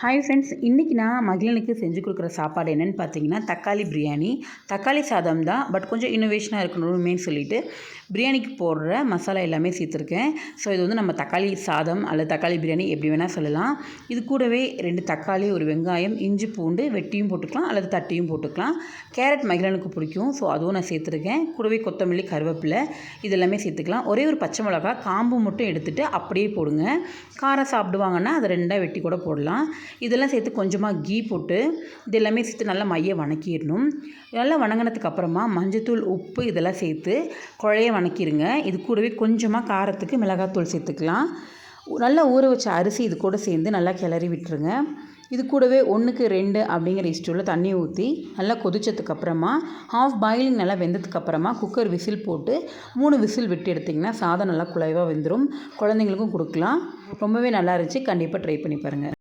Hi friends, இன்றைக்கி நான் மகிழனுக்கு செஞ்சு கொடுக்குற சாப்பாடு என்னென்னு பார்த்தீங்கன்னா தக்காளி பிரியாணி. தக்காளி சாதம் தான், பட் கொஞ்சம் இன்னோவேஷனாக இருக்கணுமே சொல்லிவிட்டு பிரியாணிக்கு போடுற மசாலா எல்லாமே சேர்த்துருக்கேன். ஸோ இது வந்து நம்ம தக்காளி சாதம் அல்லது தக்காளி பிரியாணி எப்படி வேணால் சொல்லலாம். இது கூடவே 2 தக்காளி, ஒரு வெங்காயம், இஞ்சி பூண்டு வெட்டியும் போட்டுக்கலாம் அல்லது தட்டியும் போட்டுக்கலாம். கேரட் மகிழனுக்கு பிடிக்கும், ஸோ அதுவும் நான் சேர்த்துருக்கேன். கூடவே கொத்தமல்லி, கருவேப்பிலை இதெல்லாமே சேர்த்துக்கலாம். ஒரே ஒரு பச்சை மிளகா காம்பு மட்டும் எடுத்துகிட்டு அப்படியே போடுங்க. காரம் சாப்பிடுவாங்கன்னா அதை 2ஆக வெட்டி கூட போடலாம். இதெல்லாம் சேர்த்து கொஞ்சமாக கீ போட்டு இது எல்லாமே சேர்த்து நல்லா மைய வணக்கிடணும். நல்லா வணங்கினதுக்கு அப்புறமா மஞ்சத்தூள், உப்பு இதெல்லாம் சேர்த்து குழைய வணக்கிடுங்க. இது கூடவே கொஞ்சமாக காரத்துக்கு மிளகாத்தூள் சேர்த்துக்கலாம். நல்லா ஊற வச்ச அரிசி இது கூட சேர்ந்து நல்லா கிளறி விட்டுருங்க. இது கூடவே 1க்கு 2 அப்படிங்கிற ரேஷியோவில் தண்ணி ஊற்றி நல்லா கொதிச்சதுக்கப்புறமா ஹாஃப் பாயிலிங் நல்லா வெந்ததுக்கப்புறமா குக்கர் விசில் போட்டு 3 விசில் விட்டு எடுத்திங்கன்னா சாதம் நல்லா குழைவாக வெந்துடும். குழந்தைங்களுக்கும் கொடுக்கலாம். ரொம்பவே நல்லா இருந்துச்சு. கண்டிப்பாக ட்ரை பண்ணி பாருங்கள்.